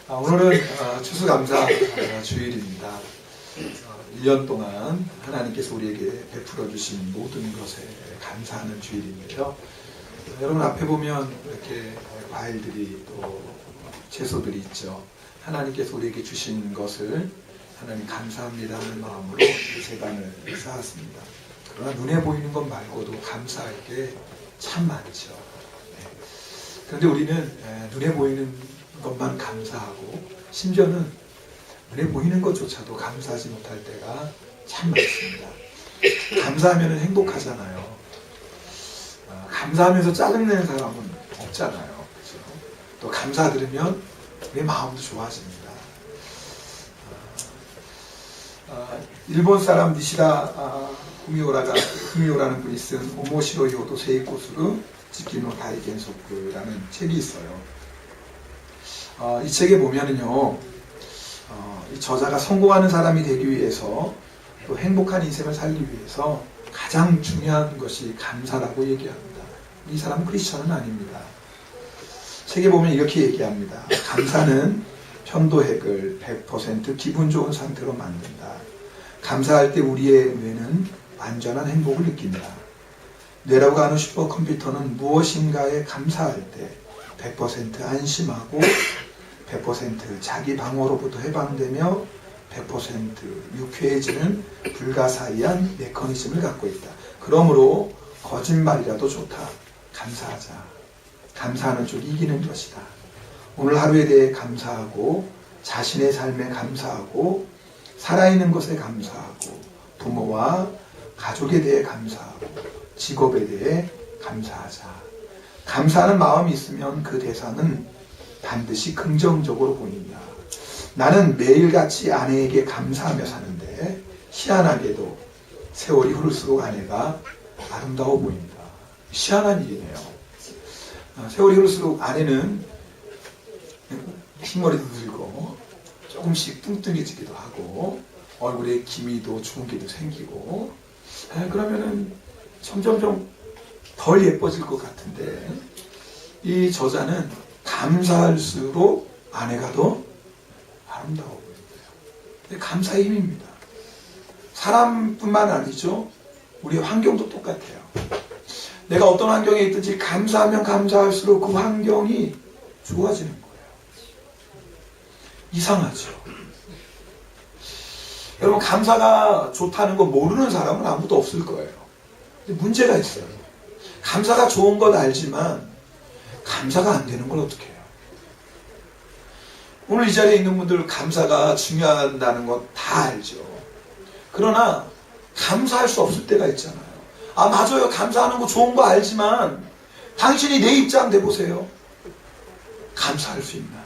오늘은 추수감사 주일입니다. 1년 동안 하나님께서 우리에게 베풀어 주신 모든 것에 감사하는 주일인데요. 여러분 앞에 보면 이렇게 과일들이 또 채소들이 있죠. 하나님께서 우리에게 주신 것을 하나님 감사합니다 하는 마음으로 제단을 쌓았습니다. 그러나 눈에 보이는 것 말고도 감사할 게 참 많죠. 그런데 우리는 눈에 보이는 것만 감사하고 심지어는 눈에 보이는 것조차도 감사하지 못할 때가 참 많습니다. 감사하면 행복하잖아요. 감사하면서 짜증내는 사람은 없잖아요. 그렇죠? 또 감사 들으면 내 마음도 좋아집니다. 일본 사람 니시다 후미오라는 분이 쓴 오모시로 요도 세이코스루 지키노 다이겐소쿠라는 책이 있어요. 이 책에 보면은요, 이 저자가 성공하는 사람이 되기 위해서 또 행복한 인생을 살기 위해서 가장 중요한 것이 감사라고 얘기합니다. 이 사람은 크리스천은 아닙니다. 책에 보면 이렇게 얘기합니다. 감사는 편도핵을 100% 기분 좋은 상태로 만든다. 감사할 때 우리의 뇌는 완전한 행복을 느낀다. 뇌라고 하는 슈퍼컴퓨터는 무엇인가에 감사할 때 100% 안심하고 100% 자기 방어로부터 해방되며 100% 유쾌해지는 불가사의한 메커니즘을 갖고 있다. 그러므로 거짓말이라도 좋다. 감사하자. 감사하는 쪽이 이기는 것이다. 오늘 하루에 대해 감사하고 자신의 삶에 감사하고 살아있는 것에 감사하고 부모와 가족에 대해 감사하고 직업에 대해 감사하자. 감사하는 마음이 있으면 그 대상은 반드시 긍정적으로 보인다. 나는 매일같이 아내에게 감사하며 사는데 희한하게도 세월이 흐를수록 아내가 아름다워 보인다. 희한한 일이네요. 세월이 흐를수록 아내는 흰머리도 들고 조금씩 뚱뚱해지기도 하고 얼굴에 기미도 주근깨도 생기고 그러면은 점점점 덜 예뻐질 것 같은데 이 저자는 감사할수록 아내가 더 아름다워 보인대요. 감사의 힘입니다. 사람뿐만 아니죠. 우리 환경도 똑같아요. 내가 어떤 환경에 있든지 감사하면 감사할수록 그 환경이 좋아지는 거예요. 이상하죠. 여러분 감사가 좋다는 거 모르는 사람은 아무도 없을 거예요. 근데 문제가 있어요. 감사가 좋은 건 알지만 감사가 안 되는 건 어떻게 해요? 오늘 이 자리에 있는 분들 감사가 중요하다는 건 다 알죠. 그러나 감사할 수 없을 때가 있잖아요. 맞아요. 감사하는 거 좋은 거 알지만 당신이 내 입장 내보세요. 감사할 수 있나?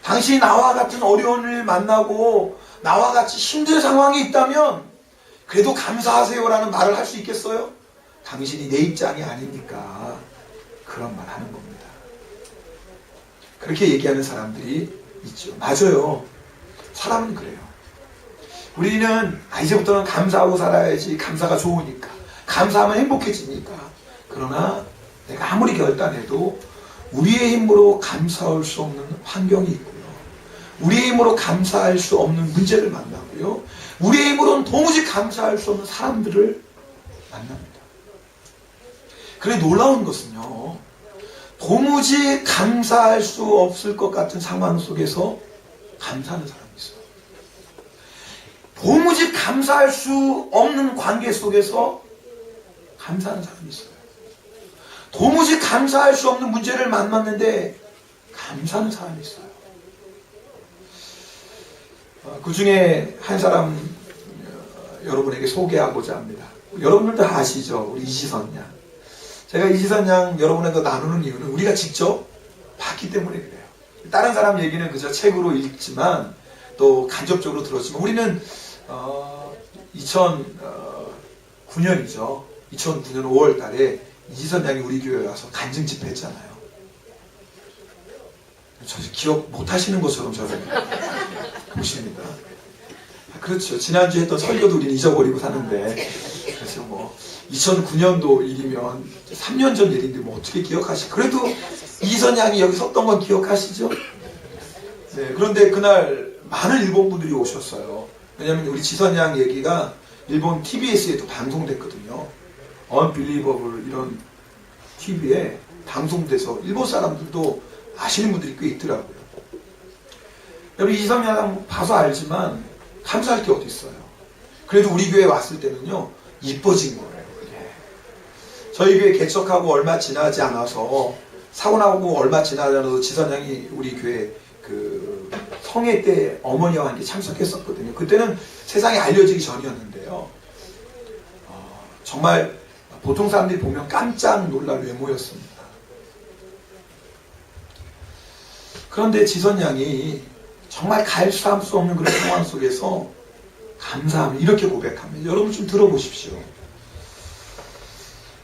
당신이 나와 같은 어려운 일 만나고 나와 같이 힘든 상황이 있다면 그래도 감사하세요라는 말을 할 수 있겠어요? 당신이 내 입장이 아니니까 그런 말 하는 겁니다. 그렇게 얘기하는 사람들이 있죠. 맞아요. 사람은 그래요. 우리는 이제부터는 감사하고 살아야지. 감사가 좋으니까. 감사하면 행복해지니까. 그러나 내가 아무리 결단해도 우리의 힘으로 감사할 수 없는 환경이 있고요. 우리의 힘으로 감사할 수 없는 문제를 만나고요. 우리의 힘으로는 도무지 감사할 수 없는 사람들을 만납니다. 그래 놀라운 것은요. 도무지 감사할 수 없을 것 같은 상황 속에서 감사하는 사람이 있어요. 도무지 감사할 수 없는 관계 속에서 감사하는 사람이 있어요. 도무지 감사할 수 없는 문제를 만났는데 감사하는 사람이 있어요. 그 중에 한 사람 여러분에게 소개하고자 합니다. 여러분들도 아시죠? 우리 이지선 양. 제가 이지선 양 여러분에게 나누는 이유는 우리가 직접 봤기 때문에 그래요. 다른 사람 얘기는 그저 책으로 읽지만 또 간접적으로 들었지만 우리는 2009년이죠. 2009년 5월 달에 이지선 양이 우리 교회에 와서 간증 집회했잖아요. 저 기억 못 하시는 것처럼 저를 보십니다. 그렇죠. 지난주에 했던 설교도 우리는 잊어버리고 사는데 그래서 2009년도 일이면 3년 전 일인데 어떻게 기억하시? 그래도 이선 양이 여기 섰던 건 기억하시죠? 네, 그런데 그날 많은 일본 분들이 오셨어요. 왜냐면 우리 지선 양 얘기가 일본 TBS에도 방송됐거든요. Unbelievable 이런 TV에 방송돼서 일본 사람들도 아시는 분들이 꽤 있더라고요. 여러분 이선 양 봐서 알지만 감사할 게 어디 있어요. 그래도 우리 교회 왔을 때는요 이뻐진 거예요. 저희 교회 개척하고 얼마 지나지 않아서 사고 나고 얼마 지나지 않아서 지선 양이 우리 교회 그 성회 때 어머니와 함께 참석했었거든요. 그때는 세상에 알려지기 전이었는데요. 정말 보통 사람들이 보면 깜짝 놀랄 외모였습니다. 그런데 지선 양이 정말 갈 수 없는 그런 상황 속에서 감사합니다. 이렇게 고백합니다. 여러분 좀 들어보십시오.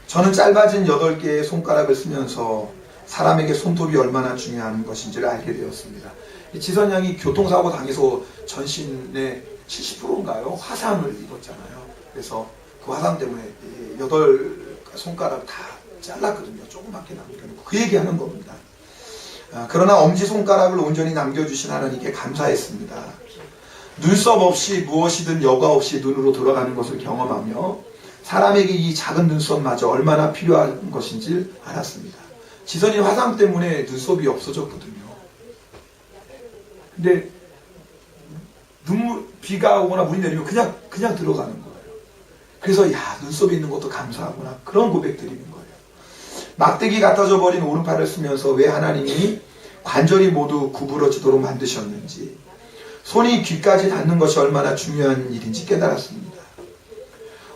저는 짧아진 8개의 손가락을 쓰면서 사람에게 손톱이 얼마나 중요한 것인지를 알게 되었습니다. 지선 양이 교통사고 당해서 전신의 70%인가요? 화상을 입었잖아요. 그래서 그 화상 때문에 8손가락 다 잘랐거든요. 조그맣게 남겨놓고. 그 얘기하는 겁니다. 그러나 엄지손가락을 온전히 남겨주신 하나님께 감사했습니다. 눈썹 없이 무엇이든 여과 없이 눈으로 돌아가는 것을 경험하며 사람에게 이 작은 눈썹마저 얼마나 필요한 것인지 알았습니다. 지선이 화상 때문에 눈썹이 없어졌거든요. 근데 비가 오거나 물이 내리면 그냥 들어가는 거예요. 그래서 야 눈썹이 있는 것도 감사하구나 그런 고백 드리는 거예요. 막대기 같아져 버린 오른팔을 쓰면서 왜 하나님이 관절이 모두 구부러지도록 만드셨는지 손이 귀까지 닿는 것이 얼마나 중요한 일인지 깨달았습니다.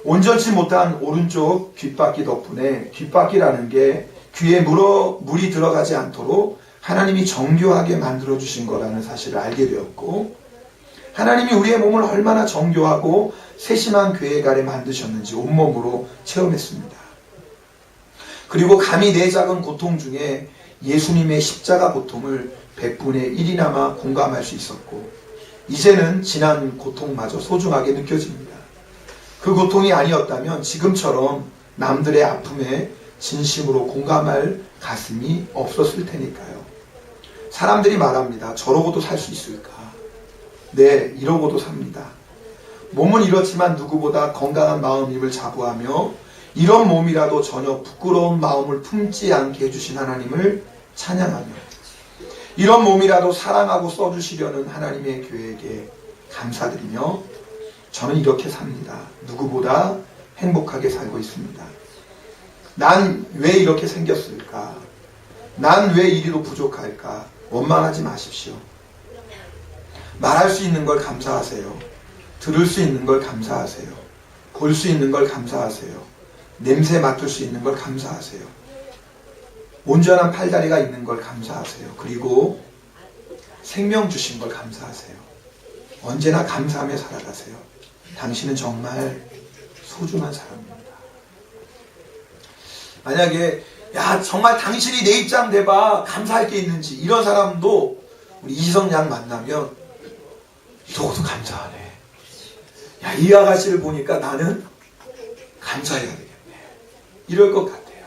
온전치 못한 오른쪽 귓바퀴 덕분에 귓바퀴라는 게 귀에 물이 들어가지 않도록 하나님이 정교하게 만들어주신 거라는 사실을 알게 되었고 하나님이 우리의 몸을 얼마나 정교하고 세심한 계획 아래 만드셨는지 온몸으로 체험했습니다. 그리고 감히 내 작은 고통 중에 예수님의 십자가 고통을 100분의 1이나마 공감할 수 있었고 이제는 지난 고통마저 소중하게 느껴집니다. 그 고통이 아니었다면 지금처럼 남들의 아픔에 진심으로 공감할 가슴이 없었을 테니까요. 사람들이 말합니다. 저러고도 살 수 있을까? 네, 이러고도 삽니다. 몸은 이렇지만 누구보다 건강한 마음임을 자부하며 이런 몸이라도 전혀 부끄러운 마음을 품지 않게 해주신 하나님을 찬양하며 이런 몸이라도 사랑하고 써주시려는 하나님의 계획에 감사드리며 저는 이렇게 삽니다. 누구보다 행복하게 살고 있습니다. 난 왜 이렇게 생겼을까? 난 왜 이리도 부족할까? 원망하지 마십시오. 말할 수 있는 걸 감사하세요. 들을 수 있는 걸 감사하세요. 볼 수 있는 걸 감사하세요. 냄새 맡을 수 있는 걸 감사하세요. 온전한 팔다리가 있는 걸 감사하세요. 그리고 생명 주신 걸 감사하세요. 언제나 감사하며 살아가세요. 당신은 정말 소중한 사람입니다. 만약에 야 정말 당신이 내 입장 돼봐 감사할 게 있는지 이런 사람도 우리 이성 양 만나면 이러고도 감사하네. 야 이 아가씨를 보니까 나는 감사해야 되겠네. 이럴 것 같아요.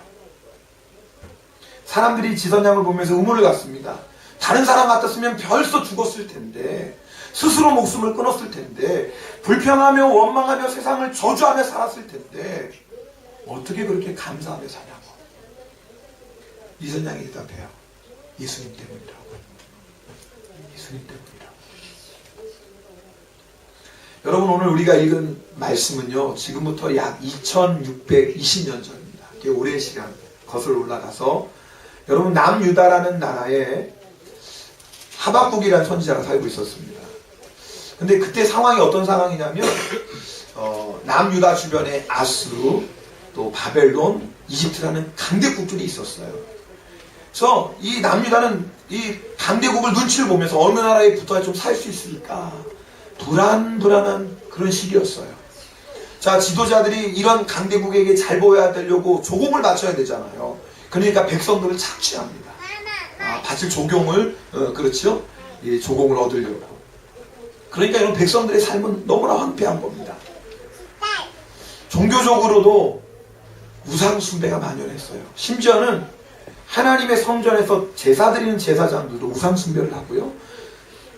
사람들이 지선 양을 보면서 의문을 갖습니다. 다른 사람 같았으면 벌써 죽었을 텐데 스스로 목숨을 끊었을 텐데 불평하며 원망하며 세상을 저주하며 살았을 텐데 어떻게 그렇게 감사하며 사냐고. 이선 양이 대답해요. 예수님 때문이라고. 예수님 때문이라고. 여러분 오늘 우리가 읽은 말씀은요. 지금부터 약 2620년 전입니다. 꽤 오랜 시간 거슬러 올라가서 여러분 남유다라는 나라에 하박국이라는 선지자가 살고 있었습니다. 근데 그때 상황이 어떤 상황이냐면 남유다 주변에 아수르, 또 바벨론, 이집트라는 강대국들이 있었어요. 그래서 이 남유다는 이 강대국을 눈치를 보면서 어느 나라에 붙어야 좀 살 수 있을까 불안한 그런 시기였어요. 자, 지도자들이 이런 강대국에게 잘 보여야 되려고 조공을 맞춰야 되잖아요. 그러니까 백성들을 착취합니다. 바칠 조공을 그렇죠? 이 조공을 얻으려고. 그러니까 이런 백성들의 삶은 너무나 황폐한 겁니다. 종교적으로도 우상 숭배가 만연했어요. 심지어는 하나님의 성전에서 제사 드리는 제사장들도 우상 숭배를 하고요.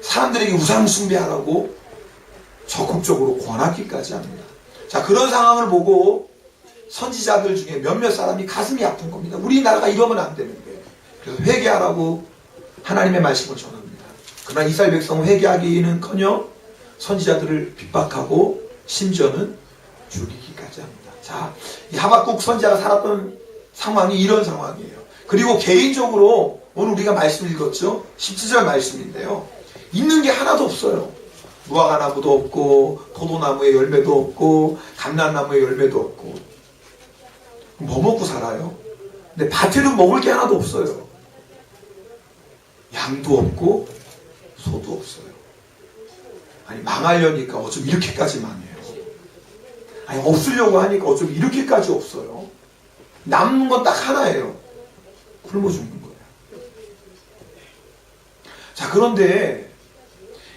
사람들에게 우상 숭배하라고 적극적으로 권하기까지 합니다. 자, 그런 상황을 보고 선지자들 중에 몇몇 사람이 가슴이 아픈 겁니다. 우리나라가 이러면 안 되는데. 그래서 회개하라고 하나님의 말씀을 전합니다. 그러나 이스라엘 백성은 회개하기는커녕 선지자들을 핍박하고 심지어는 죽이기까지 합니다. 자, 이 하박국 선지자가 살았던 상황이 이런 상황이에요. 그리고 개인적으로 오늘 우리가 말씀을 읽었죠. 17절 말씀인데요. 있는 게 하나도 없어요. 무화과나무도 없고 포도나무에 열매도 없고 감람나무에 열매도 없고 뭐 먹고 살아요? 근데 밭에는 먹을 게 하나도 없어요. 양도 없고 소도 없어요. 아니 망하려니까 어쩜 이렇게까지 망해요. 아니 없으려고 하니까 어쩜 이렇게까지 없어요. 남는 건 딱 하나예요. 굶어 죽는 거예요. 자, 그런데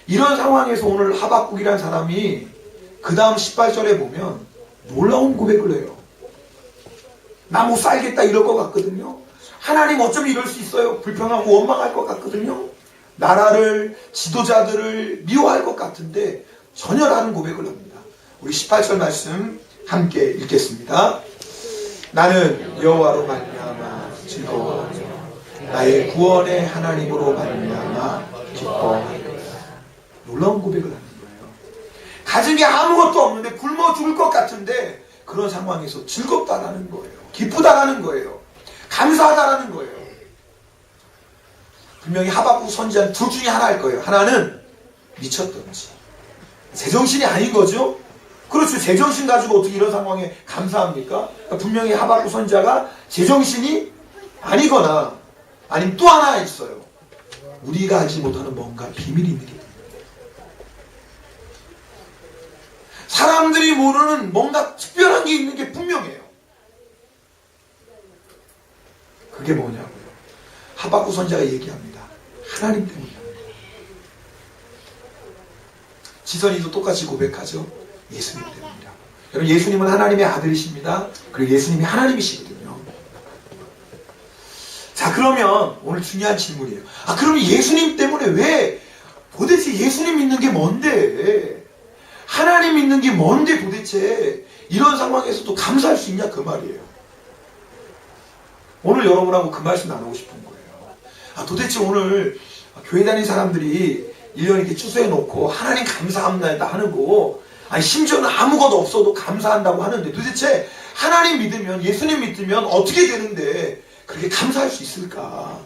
이런 상황에서 오늘 하박국이라는 사람이 그 다음 18절에 보면 놀라운 고백을 해요. 나 못 살겠다 이럴 것 같거든요. 하나님 어쩜 이럴 수 있어요? 불평하고 원망할 것 같거든요. 나라를, 지도자들을 미워할 것 같은데 전혀 다른 고백을 합니다. 우리 18절 말씀 함께 읽겠습니다. 나는 여호와로 말미암아 즐거워하며 나의 구원의 하나님으로 말미암아 기뻐하리라. 놀라운 고백을 하는 거예요. 가진 게 아무것도 없는데 굶어 죽을 것 같은데 그런 상황에서 즐겁다라는 거예요. 기쁘다라는 거예요. 감사하다라는 거예요. 분명히 하박국 선지자는 둘 중에 하나일 거예요. 하나는 미쳤던지 제정신이 아닌 거죠. 그렇죠. 제정신 가지고 어떻게 이런 상황에 감사합니까? 그러니까 분명히 하박국 선지자가 제정신이 아니거나 아니면 또 하나 있어요. 우리가 알지 못하는 뭔가 비밀이 있는 게 사람들이 모르는 뭔가 특별한 게 있는 게 분명해요. 그게 뭐냐고요. 하박국 선지자가 얘기합니다. 하나님 때문이라는 거예요. 지선이도 똑같이 고백하죠. 예수님 때문이라고. 여러분 예수님은 하나님의 아들이십니다. 그리고 예수님이 하나님이시거든요. 자, 그러면 오늘 중요한 질문이에요. 아, 그러면 예수님 때문에 왜 도대체 예수님 믿는 게 뭔데? 하나님 믿는 게 뭔데 도대체 이런 상황에서도 감사할 수 있냐 그 말이에요. 오늘 여러분하고 그 말씀 나누고 싶은 거예요. 아, 도대체 오늘 교회 다니는 사람들이 1년 이렇게 추수해 놓고 하나님 감사합니다 하는 거, 아니 심지어는 아무것도 없어도 감사한다고 하는데 도대체 하나님 믿으면, 예수님 믿으면 어떻게 되는데 그렇게 감사할 수 있을까?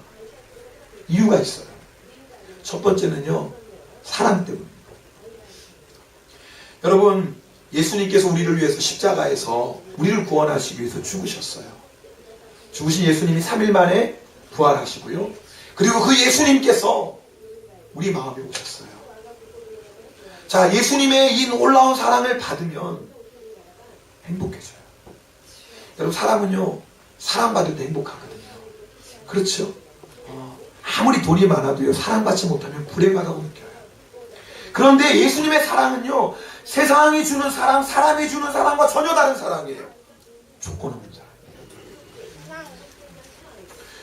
이유가 있어요. 첫 번째는요, 사랑 때문입니다. 여러분, 예수님께서 우리를 위해서 십자가에서 우리를 구원하시기 위해서 죽으셨어요. 죽으신 예수님이 3일 만에 부활하시고요. 그리고 그 예수님께서 우리 마음에 오셨어요. 자, 예수님의 이 놀라운 사랑을 받으면 행복해져요. 여러분, 사람은요, 사랑받을 때 행복하거든요. 그렇죠? 아무리 돈이 많아도요, 사랑받지 못하면 불행하다고 느껴요. 그런데 예수님의 사랑은요, 세상이 주는 사랑, 사람이 주는 사랑과 전혀 다른 사랑이에요. 조건 없는 사랑.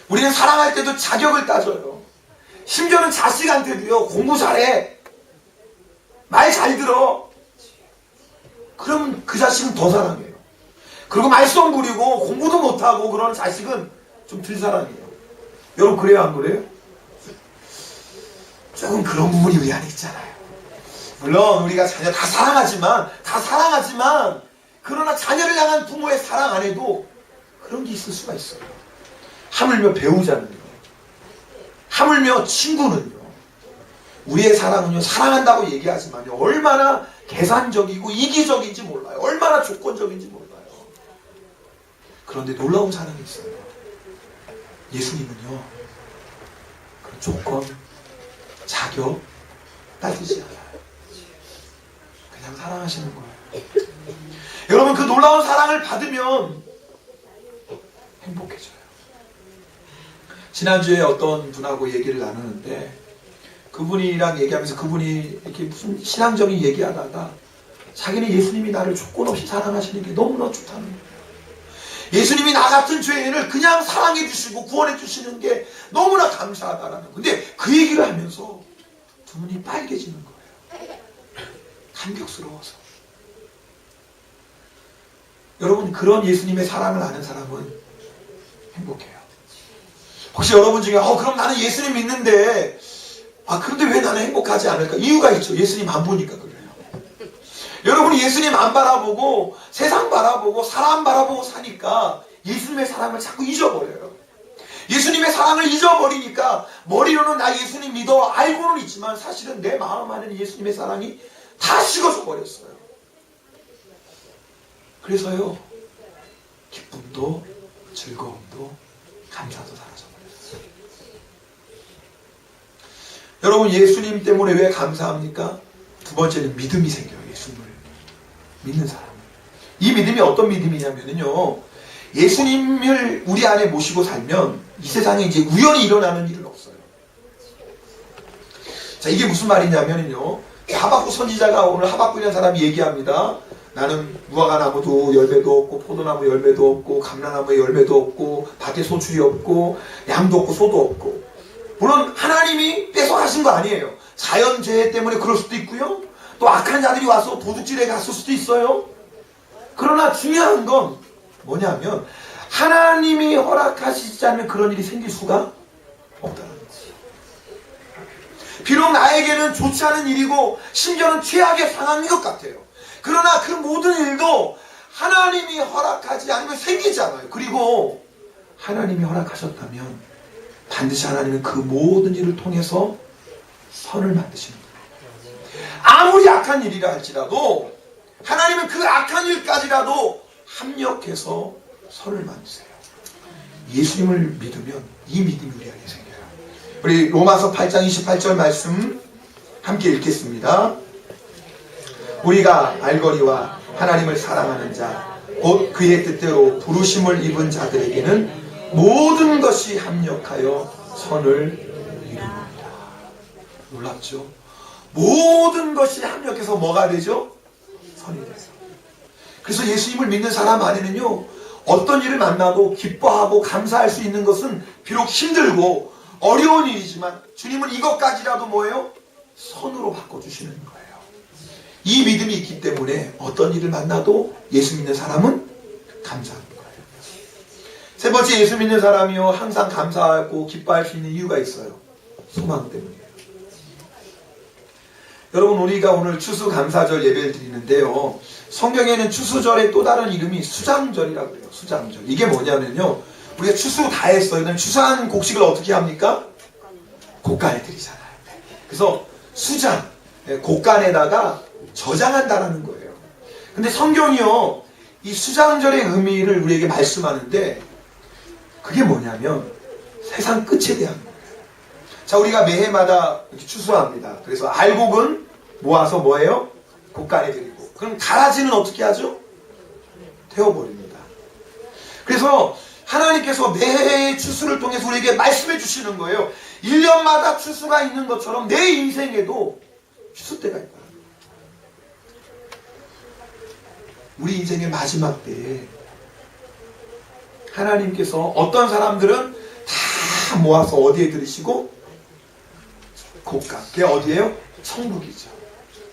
우리는 사랑할 때도 자격을 따져요. 심지어는 자식한테도요, 공부 잘해. 말 잘 들어. 그러면 그 자식은 더 사랑해요. 그리고 말썽 부리고 공부도 못하고 그러는 자식은 좀 덜 사랑해요. 여러분, 그래요, 안 그래요? 조금 그런 부분이 우리 안에 있잖아요. 물론 우리가 자녀 다 사랑하지만 그러나 자녀를 향한 부모의 사랑 안에도 그런 게 있을 수가 있어요. 하물며 배우자는요, 하물며 친구는요, 우리의 사랑은요, 사랑한다고 얘기하지만요, 얼마나 계산적이고 이기적인지 몰라요. 얼마나 조건적인지 몰라요. 그런데 놀라운 사랑이 있어요. 예수님은요, 그 조건, 자격 따지지 않아요. 그냥 사랑하시는 거예요. 여러분, 그 놀라운 사랑을 받으면 행복해져요. 지난주에 어떤 분하고 얘기를 나누는데, 그분이랑 얘기하면서 그분이 이렇게 무슨 신앙적인 얘기하다가 자기는 예수님이 나를 조건 없이 사랑하시는 게 너무나 좋다는 거예요. 예수님이 나 같은 죄인을 그냥 사랑해 주시고 구원해 주시는 게 너무나 감사하다라는. 근데 그 얘기를 하면서 두 눈이 빨개지는 거예요. 감격스러워서. 여러분, 그런 예수님의 사랑을 아는 사람은 행복해요. 혹시 여러분 중에 그럼 나는 예수님 믿는데 그런데 왜 나는 행복하지 않을까? 이유가 있죠. 예수님 안 보니까 그래요. 여러분이 예수님 안 바라보고 세상 바라보고 사람 바라보고 사니까 예수님의 사랑을 자꾸 잊어버려요. 예수님의 사랑을 잊어버리니까 머리로는 나 예수님 믿어 알고는 있지만 사실은 내 마음 안에는 예수님의 사랑이 다 식어져 버렸어요. 그래서요, 기쁨도 즐거움도 감사도 사라져 버렸어요. 여러분, 예수님 때문에 왜 감사합니까? 두 번째는 믿음이 생겨요. 예수님을 믿는 사람. 이 믿음이 어떤 믿음이냐면요, 예수님을 우리 안에 모시고 살면 이 세상에 이제 우연히 일어나는 일은 없어요. 자, 이게 무슨 말이냐면요, 하박국 선지자가 오늘 하박국이라는 사람이 얘기합니다. 나는 무화과 나무도 열매도 없고 포도나무 열매도 없고 감람나무에 열매도 없고 밭에 소출이 없고 양도 없고 소도 없고. 물론 하나님이 뺏어가신 거 아니에요. 자연재해 때문에 그럴 수도 있고요, 또 악한 자들이 와서 도둑질해 갔을 수도 있어요. 그러나 중요한 건 뭐냐면 하나님이 허락하시지 않으면 그런 일이 생길 수가 없다는 거예요. 비록 나에게는 좋지 않은 일이고 심지어는 최악의 상황인 것 같아요. 그러나 그 모든 일도 하나님이 허락하지 않으면 생기지 않아요. 그리고 하나님이 허락하셨다면 반드시 하나님은 그 모든 일을 통해서 선을 만드시는 거예요. 아무리 악한 일이라 할지라도 하나님은 그 악한 일까지라도 합력해서 선을 만드세요. 예수님을 믿으면 이 믿음이 우리에게 생겨요. 우리 로마서 8장 28절 말씀 함께 읽겠습니다. 우리가 알거니와 하나님을 사랑하는 자 곧 그의 뜻대로 부르심을 입은 자들에게는 모든 것이 합력하여 선을 이루느니라. 놀랍죠? 모든 것이 합력해서 뭐가 되죠? 선이 되죠. 그래서 예수님을 믿는 사람 안에는요, 어떤 일을 만나도 기뻐하고 감사할 수 있는 것은 비록 힘들고 어려운 일이지만 주님은 이것까지라도 뭐예요? 선으로 바꿔주시는 거예요. 이 믿음이 있기 때문에 어떤 일을 만나도 예수 믿는 사람은 감사하는 거예요. 세 번째, 예수 믿는 사람이요 항상 감사하고 기뻐할 수 있는 이유가 있어요. 소망 때문이에요. 여러분, 우리가 오늘 추수감사절 예배를 드리는데요, 성경에는 추수절의 또 다른 이름이 수장절이라고 해요. 수장절. 이게 뭐냐면요, 우리가 추수 다 했어요. 그다음에 추수한 곡식을 어떻게 합니까? 곡간에 드리잖아요. 그래서 수장, 곡간에다가 저장한다라는 거예요. 근데 성경이요, 이 수장절의 의미를 우리에게 말씀하는데 그게 뭐냐면 세상 끝에 대한 거예요. 자, 우리가 매해마다 이렇게 추수합니다. 그래서 알곡은 모아서 뭐예요? 곡간에 드리고. 그럼 가라지는 어떻게 하죠? 태워버립니다. 그래서 하나님께서 매해의 추수를 통해서 우리에게 말씀해 주시는 거예요. 1년마다 추수가 있는 것처럼 내 인생에도 추수 때가 있다. 우리 인생의 마지막 때에 하나님께서 어떤 사람들은 다 모아서 어디에 들이시고? 곡간. 그게 어디예요? 천국이죠.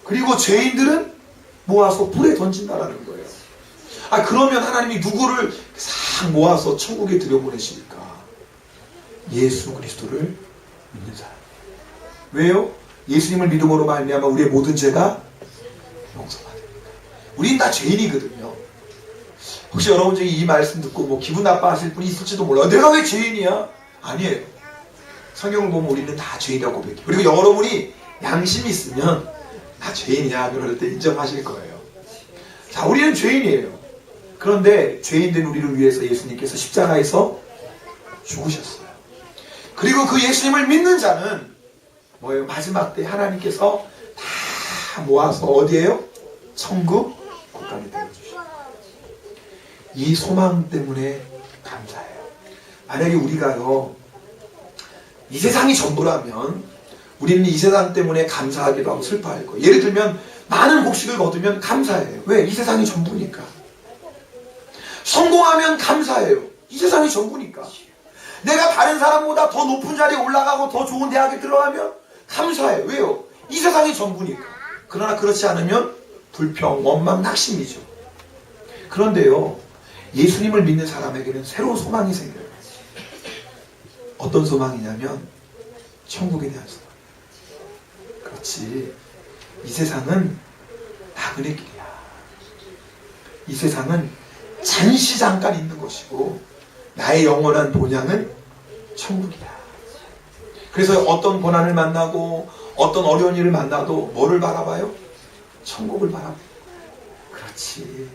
그리고 죄인들은 모아서 불에 던진다라는 거예요. 그러면 하나님이 누구를 싹 모아서 천국에 들여보내십니까? 예수 그리스도를 믿는 사람. 왜요? 예수님을 믿음으로 말미암아 우리의 모든 죄가 용서받습니다. 우린 다 죄인이거든요. 혹시 여러분 중에 이 말씀 듣고 기분 나빠하실 분이 있을지도 몰라요. 내가 왜 죄인이야? 아니에요. 성경을 보면 우리는 다 죄인이라고 고백해요. 그리고 여러분이 양심이 있으면 나 죄인이야 그럴 때 인정하실 거예요. 자, 우리는 죄인이에요. 그런데 죄인된 우리를 위해서 예수님께서 십자가에서 죽으셨어요. 그리고 그 예수님을 믿는 자는 뭐예요? 마지막 때 하나님께서 다 모아서 어디에요? 천국 곡간에 들어주시죠. 이 소망 때문에 감사해요. 만약에 우리가요, 이 세상이 전부라면 우리는 이 세상 때문에 감사하기도 하고 슬퍼할 거예요. 예를 들면 많은 곡식을 거두면 감사해요. 왜? 이 세상이 전부니까. 성공하면 감사해요. 이 세상이 전부니까. 내가 다른 사람보다 더 높은 자리에 올라가고 더 좋은 대학에 들어가면 감사해요. 왜요? 이 세상이 전부니까. 그러나 그렇지 않으면 불평, 원망, 낙심이죠. 그런데요, 예수님을 믿는 사람에게는 새로운 소망이 생겨요. 어떤 소망이냐면 천국에 대한 소망. 그렇지, 이 세상은 나그네 길이야. 이 세상은 잠시 잠깐 있는 것이고 나의 영원한 본향은 천국이야. 그래서 어떤 고난을 만나고 어떤 어려운 일을 만나도 뭐를 바라봐요? 천국을 바라봐요. 그렇지,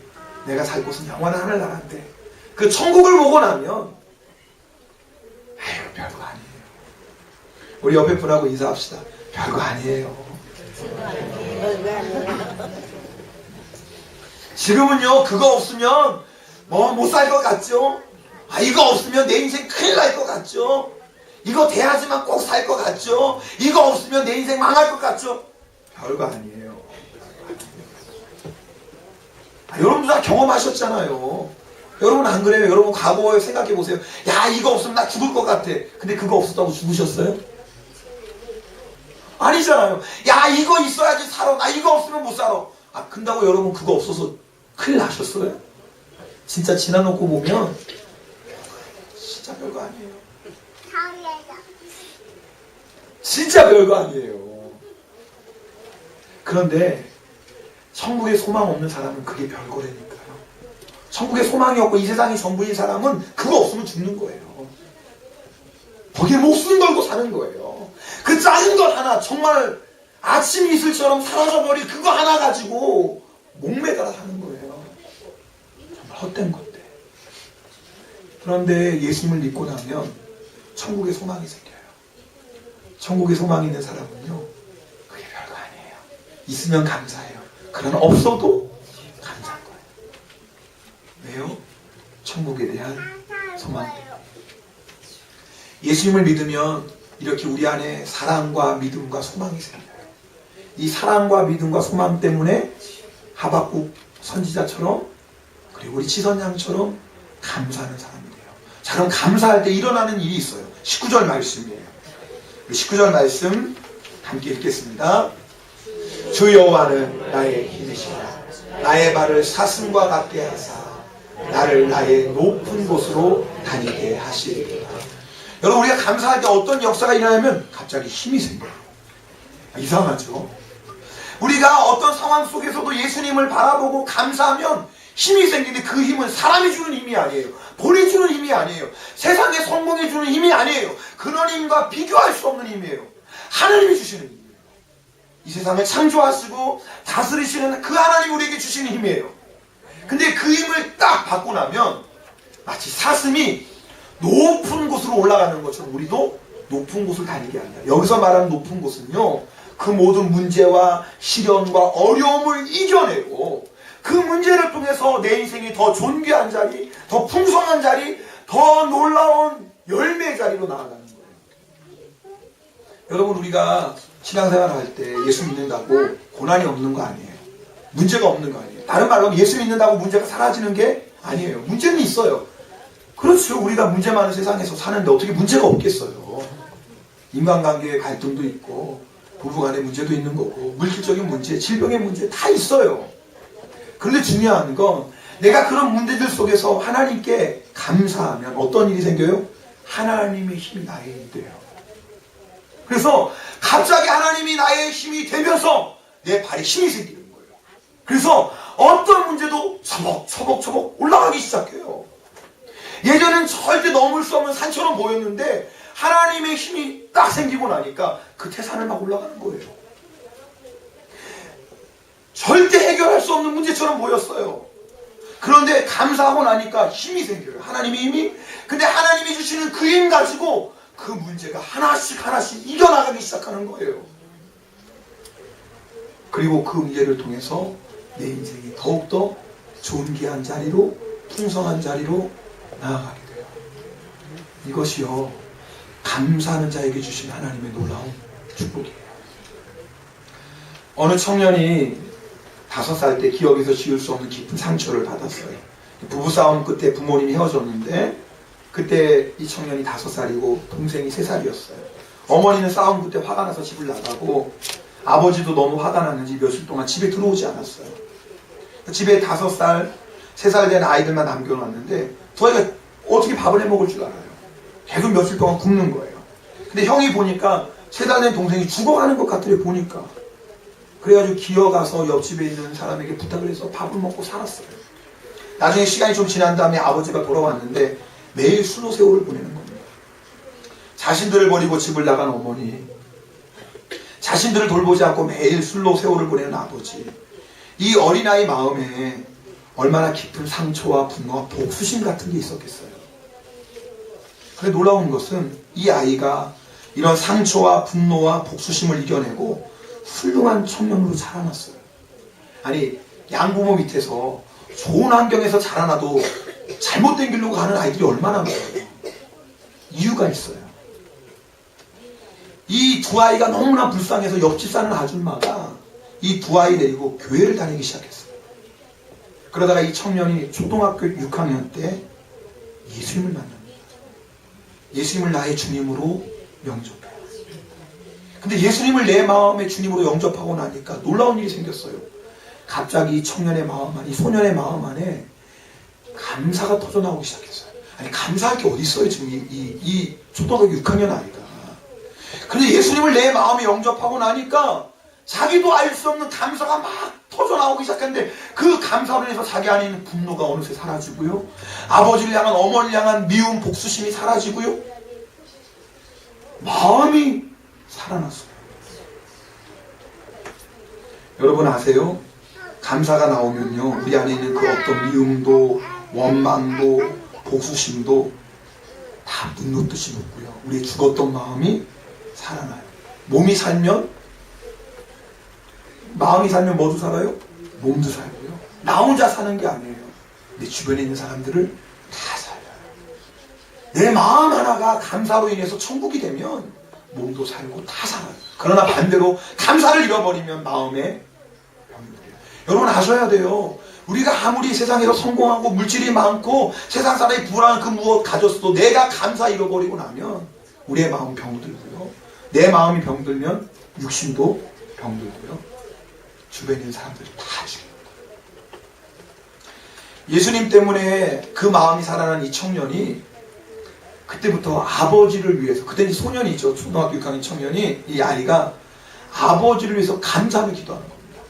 내가 살 곳은 영원한 하늘나라인데 그 천국을 보고 나면 아유, 별거 아니에요. 우리 옆에 분하고 인사합시다. 별거 아니에요. 지금은요, 그거 없으면 못 살 것 같죠? 이거 없으면 내 인생 큰일 날 것 같죠? 이거 돼야지만 꼭 살 것 같죠? 이거 없으면 내 인생 망할 것 같죠? 별거 아니에요. 여러분도 다 경험하셨잖아요. 여러분 안 그래요? 여러분 과거에 생각해 보세요. 야, 이거 없으면 나 죽을 것 같아. 근데 그거 없었다고 죽으셨어요? 아니잖아요. 야, 이거 있어야지 살아. 나 이거 없으면 못 살아. 근다고 여러분 그거 없어서 큰일 나셨어요? 진짜 지나놓고 보면 진짜 별거 아니에요. 진짜 별거 아니에요. 그런데 천국에 소망 없는 사람은 그게 별거라니까요. 천국에 소망이 없고 이 세상이 전부인 사람은 그거 없으면 죽는 거예요. 거기에 목숨 걸고 사는 거예요. 그 작은 것 하나, 정말 아침 이슬처럼 사라져버릴 그거 하나 가지고 목매달아 사는 거예요. 정말 헛된 건데. 그런데 예수님을 믿고 나면 천국에 소망이 생겨요. 천국에 소망이 있는 사람은요, 그게 별거 아니에요. 있으면 감사해요. 그러나 없어도 감사한 거예요. 왜요? 천국에 대한 소망. 예수님을 믿으면 이렇게 우리 안에 사랑과 믿음과 소망이 생겨요. 이 사랑과 믿음과 소망 때문에 하박국 선지자처럼, 그리고 우리 지선양처럼 감사하는 사람이 돼요. 자, 그럼 감사할 때 일어나는 일이 있어요. 19절 말씀이에요. 19절 말씀 함께 읽겠습니다. 주 여호와는 나의 힘이시라. 나의 발을 사슴과 같게 하사 나를 나의 높은 곳으로 다니게 하시리라. 여러분, 우리가 감사할 때 어떤 역사가 일어나면 갑자기 힘이 생겨요. 이상하죠? 우리가 어떤 상황 속에서도 예수님을 바라보고 감사하면 힘이 생기는데 그 힘은 사람이 주는 힘이 아니에요. 본이 주는 힘이 아니에요. 세상의 성공이 주는 힘이 아니에요. 그런 힘과 비교할 수 없는 힘이에요. 하나님이 주시는 힘이에요. 이 세상을 창조하시고 다스리시는 그 하나님이 우리에게 주시는 힘이에요. 근데 그 힘을 딱 받고 나면 마치 사슴이 높은 곳으로 올라가는 것처럼 우리도 높은 곳을 다니게 한다. 여기서 말하는 높은 곳은요, 그 모든 문제와 시련과 어려움을 이겨내고 그 문제를 통해서 내 인생이 더 존귀한 자리, 더 풍성한 자리, 더 놀라운 열매의 자리로 나아가는 거예요. 여러분, 우리가 신앙생활을 할 때 예수 믿는다고 고난이 없는 거 아니에요. 문제가 없는 거 아니에요. 다른 말로 예수 믿는다고 문제가 사라지는 게 아니에요. 문제는 있어요. 그렇죠. 우리가 문제 많은 세상에서 사는데 어떻게 문제가 없겠어요. 인간관계의 갈등도 있고 부부간의 문제도 있는 거고 물질적인 문제, 질병의 문제 다 있어요. 그런데 중요한 건 내가 그런 문제들 속에서 하나님께 감사하면 어떤 일이 생겨요? 하나님의 힘이 나의 힘이 돼요. 그래서 갑자기 하나님이 나의 힘이 되면서 내 발에 힘이 생기는 거예요. 그래서 어떤 문제도 처벅처벅 올라가기 시작해요. 예전엔 절대 넘을 수 없는 산처럼 보였는데 하나님의 힘이 딱 생기고 나니까 그 태산을 막 올라가는 거예요. 절대 해결할 수 없는 문제처럼 보였어요. 그런데 감사하고 나니까 힘이 생겨요. 하나님의 힘이. 근데 하나님이 주시는 그 힘 가지고 그 문제가 하나씩 이겨나가기 시작하는 거예요. 그리고 그 문제를 통해서 내 인생이 더욱더 존귀한 자리로, 풍성한 자리로 나아가게 돼요. 이것이요, 감사하는 자에게 주신 하나님의 놀라운 축복이에요. 어느 청년이 5살 때 기억에서 지울 수 없는 깊은 상처를 받았어요. 부부싸움 끝에 부모님이 헤어졌는데 그때 이 청년이 5살이고 동생이 3살이었어요. 어머니는 싸움 끝에 화가 나서 집을 나가고 아버지도 너무 화가 났는지 며칠 동안 집에 들어오지 않았어요. 집에 5살, 3살 된 아이들만 남겨놨는데 저희가 어떻게 밥을 해먹을 줄 알아요. 계속 며칠 동안 굶는 거예요. 근데 형이 보니까 3살 된 동생이 죽어가는 것 같더래 보니까. 그래가지고 기어가서 옆집에 있는 사람에게 부탁을 해서 밥을 먹고 살았어요. 나중에 시간이 좀 지난 다음에 아버지가 돌아왔는데 매일 술로 세월을 보내는 겁니다. 자신들을 버리고 집을 나간 어머니, 자신들을 돌보지 않고 매일 술로 세월을 보내는 아버지, 이 어린아이 마음에 얼마나 깊은 상처와 분노와 복수심 같은 게 있었겠어요. 그런데 놀라운 것은 이 아이가 이런 상처와 분노와 복수심을 이겨내고 훌륭한 청년으로 자라났어요. 아니, 양부모 밑에서 좋은 환경에서 자라나도 잘못된 길로 가는 아이들이 얼마나 많아요. 이유가 있어요. 이 두 아이가 너무나 불쌍해서 옆집 사는 아줌마가 이 두 아이 데리고 교회를 다니기 시작했어요. 그러다가 이 청년이 초등학교 6학년 때 예수님을 만납니다. 예수님을 나의 주님으로 영접해요. 근데 예수님을 내 마음의 주님으로 영접하고 나니까 놀라운 일이 생겼어요. 갑자기 이 청년의 마음 안에, 이 소년의 마음 안에 감사가 터져나오기 시작했어요. 아니, 감사할 게 어디 있어요, 지금 이 초등학교 6학년 아이가. 그런데 예수님을 내 마음에 영접하고 나니까 자기도 알 수 없는 감사가 막 터져나오기 시작했는데 그 감사로 인해서 자기 안에 있는 분노가 어느새 사라지고요. 아버지를 향한, 어머니를 향한 미움, 복수심이 사라지고요. 마음이 살아났어요. 여러분 아세요? 감사가 나오면요, 우리 안에 있는 그 어떤 미움도, 원망도, 복수심도 다 묻듯이 묻고요. 우리의 죽었던 마음이 살아나요. 몸이 살면, 마음이 살면 뭐도 살아요? 몸도 살고요. 나 혼자 사는 게 아니에요. 내 주변에 있는 사람들을 다 살려요. 내 마음 하나가 감사로 인해서 천국이 되면 몸도 살고 다 살아요. 그러나 반대로 감사를 잃어버리면 마음에 병이 들어요. 여러분 아셔야 돼요. 우리가 아무리 세상에서 성공하고 물질이 많고 세상 사람이 부러운 그 무엇 가졌어도 내가 감사 잃어버리고 나면 우리의 마음 병들고요. 내 마음이 병들면 육신도 병들고요. 주변에 있는 사람들이 다 죽입니다. 예수님 때문에 그 마음이 살아난 이 청년이 그때부터 아버지를 위해서, 그때는 소년이죠. 초등학교 6학년 청년이, 이 아이가 아버지를 위해서 감사하며 기도하는 겁니다.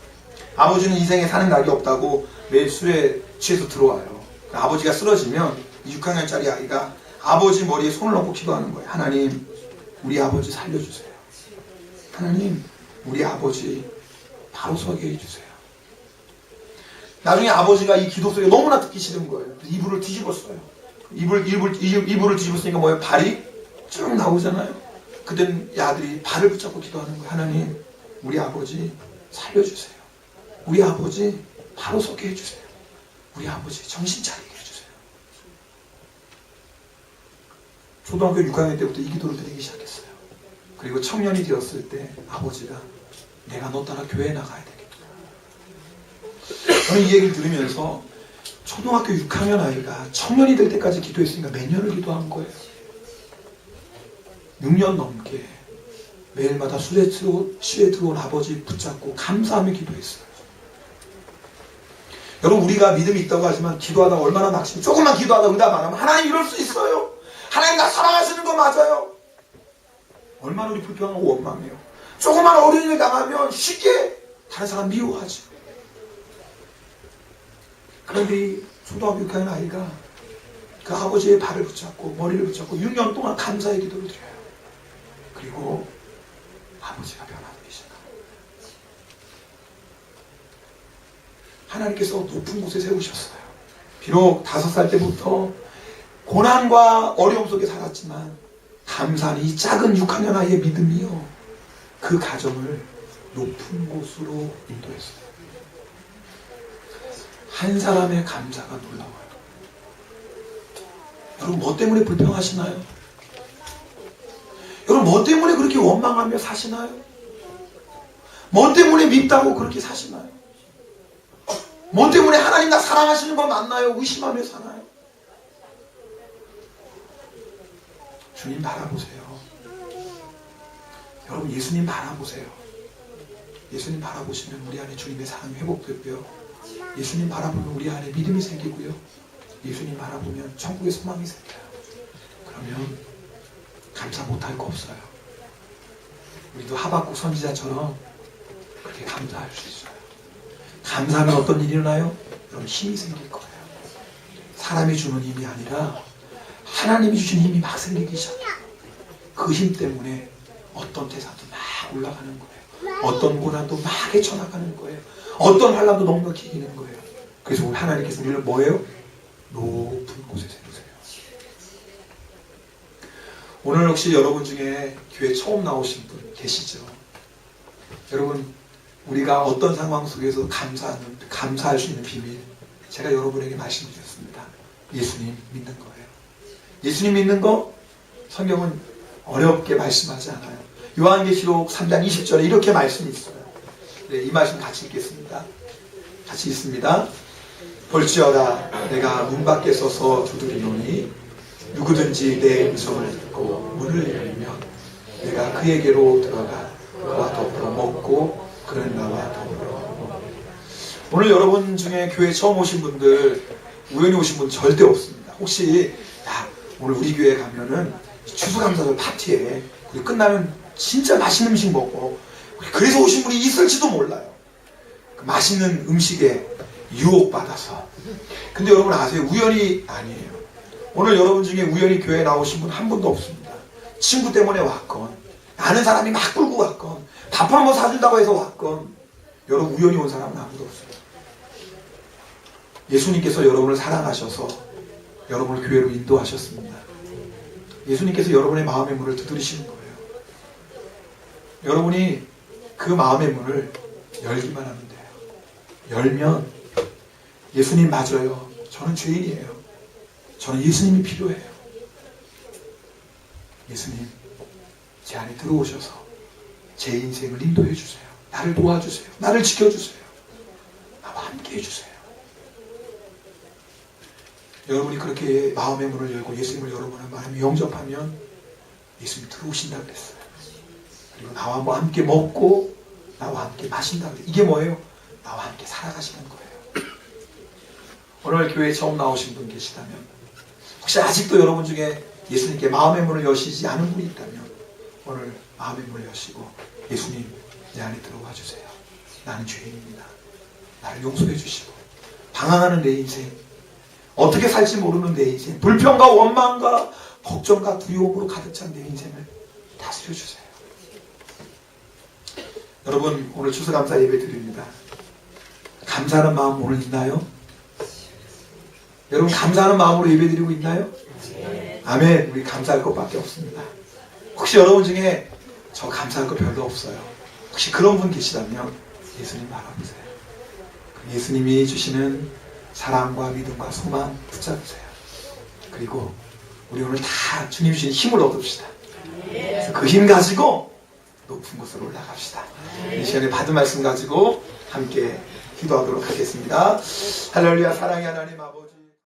아버지는 인생에 사는 날이 없다고 매일 술에 취해서 들어와요. 아버지가 쓰러지면 이 6학년짜리 아이가 아버지 머리에 손을 얹고 기도하는 거예요. 하나님, 우리 아버지 살려주세요. 하나님, 우리 아버지 바로 서게 해주세요. 나중에 아버지가 이 기도 소리가 너무나 듣기 싫은 거예요. 이불을 뒤집었어요. 이불을 뒤집었으니까 뭐예요? 발이 쭉 나오잖아요. 그때는 이 아들이 발을 붙잡고 기도하는 거예요. 하나님, 우리 아버지 살려주세요. 우리 아버지 바로 서게 해주세요. 우리 아버지 정신 차리게 해주세요. 초등학교 6학년 때부터 이 기도를 드리기 시작했어요. 그리고 청년이 되었을 때 아버지가 내가 너 따라 교회에 나가야 되겠다. 저는 이 얘기를 들으면서 초등학교 6학년 아이가 청년이 될 때까지 기도했으니까 몇 년을 기도한 거예요? 6년 넘게 매일마다 술에 들어온 아버지 붙잡고 감사하며 기도했어요. 여러분, 우리가 믿음이 있다고 하지만 기도하다가 얼마나 낙심, 조금만 기도하다 응답 안 하면 하나님 이럴 수 있어요. 하나님 나 사랑하시는 거 맞아요. 얼마나 우리 불평하고 원망해요. 조그만 어린이를 당하면 쉽게 다른 사람 미워하죠. 그런데 이 초등학교 6학년 아이가 그 아버지의 발을 붙잡고 머리를 붙잡고 6년 동안 감사의 기도를 드려요. 그리고 아버지가 변화되기 시작합니다. 하나님께서 높은 곳에 세우셨어요. 비록 5살 때부터 고난과 어려움 속에 살았지만 감사한 이 작은 6학년 아이의 믿음이요, 그 가정을 높은 곳으로 인도했어요. 한 사람의 감사가 놀라워요. 여러분, 뭐 때문에 불평하시나요? 여러분, 뭐 때문에 그렇게 원망하며 사시나요? 뭐 때문에 밉다고 그렇게 사시나요? 뭐 때문에 하나님 나 사랑하시는 거 맞나요? 의심하며 사나요? 주님 바라보세요. 여러분 예수님 바라보세요. 예수님 바라보시면 우리 안에 주님의 사랑이 회복되고요. 예수님 바라보면 우리 안에 믿음이 생기고요. 예수님 바라보면 천국의 소망이 생겨요. 그러면 감사 못할 거 없어요. 우리도 하박국 선지자처럼 그렇게 감사할 수 있어요. 감사하면 어떤 일이 일어나요? 여러분 힘이 생길 거예요. 사람이 주는 힘이 아니라 하나님이 주신 힘이 막 생기기 시작해요. 그 힘 때문에 어떤 대사도 막 올라가는 거예요. 어떤 고난도 막 헤쳐나가는 거예요. 어떤 환난도 넉넉히 이기는 거예요. 그래서 우리 하나님께서 우리를 뭐예요? 높은 곳에 세우세요. 오늘 혹시 여러분 중에 교회 처음 나오신 분 계시죠? 여러분 우리가 어떤 상황 속에서 감사할 수 있는 비밀 제가 여러분에게 말씀드렸습니다. 예수님 믿는 거예요. 예수님 믿는 거 성경은 어렵게 말씀하지 않아요. 요한계시록 3장 20절에 이렇게 말씀이 있어요. 네, 이 말씀 같이 읽겠습니다. 같이 읽습니다. 볼지어다 내가 문 밖에 서서 두드리노니 누구든지 내 음성을 듣고 문을 열면 내가 그에게로 들어가 그와 더불어 먹고 그는 나와 더불어 먹고. 오늘 여러분 중에 교회 처음 오신 분들 우연히 오신 분 절대 없습니다. 혹시 오늘 우리 교회 가면은 추수감사절 파티에 끝나면 진짜 맛있는 음식 먹고 그래서 오신 분이 있을지도 몰라요. 그 맛있는 음식에 유혹받아서. 근데 여러분 아세요? 우연히 아니에요. 오늘 여러분 중에 우연히 교회에 나오신 분 한 분도 없습니다. 친구 때문에 왔건 아는 사람이 막 끌고 왔건 밥 한번 사준다고 해서 왔건 여러분 우연히 온 사람은 아무도 없어요. 예수님께서 여러분을 사랑하셔서 여러분을 교회로 인도하셨습니다. 예수님께서 여러분의 마음의 문을 두드리시는 거예요. 여러분이 그 마음의 문을 열기만 하면 돼요. 열면 예수님 맞아요. 저는 죄인이에요. 저는 예수님이 필요해요. 예수님 제 안에 들어오셔서 제 인생을 인도해 주세요. 나를 도와주세요. 나를 지켜주세요. 나와 함께 해주세요. 여러분이 그렇게 마음의 문을 열고 예수님을 여러분의 마음에 영접하면 예수님이 들어오신다 그랬어요. 그리고 나와 함께 먹고 나와 함께 마신다 그랬어요. 이게 뭐예요? 나와 함께 살아가시는 거예요. 오늘 교회에 처음 나오신 분 계시다면 혹시 아직도 여러분 중에 예수님께 마음의 문을 여시지 않은 분이 있다면 오늘 마음의 문을 여시고 예수님 내 안에 들어와 주세요. 나는 죄인입니다. 나를 용서해 주시고 방황하는 내 인생 어떻게 살지 모르는 내 인생 불평과 원망과 걱정과 두려움으로 가득 찬 내 인생을 다스려 주세요. 여러분 오늘 추수감사 예배 드립니다. 감사하는 마음 오늘 있나요? 여러분 감사하는 마음으로 예배 드리고 있나요? 아멘. 우리 감사할 것밖에 없습니다. 혹시 여러분 중에 저 감사할 거 별로 없어요. 혹시 그런 분 계시다면 예수님 바라보세요. 예수님이 주시는 사랑과 믿음과 소망 붙잡으세요. 그리고 우리 오늘 다 주님 주신 힘을 얻읍시다. 그 힘 가지고 높은 곳으로 올라갑시다. 이 시간에 받은 말씀 가지고 함께 기도하도록 하겠습니다. 할렐루야. 사랑의 하나님 아버지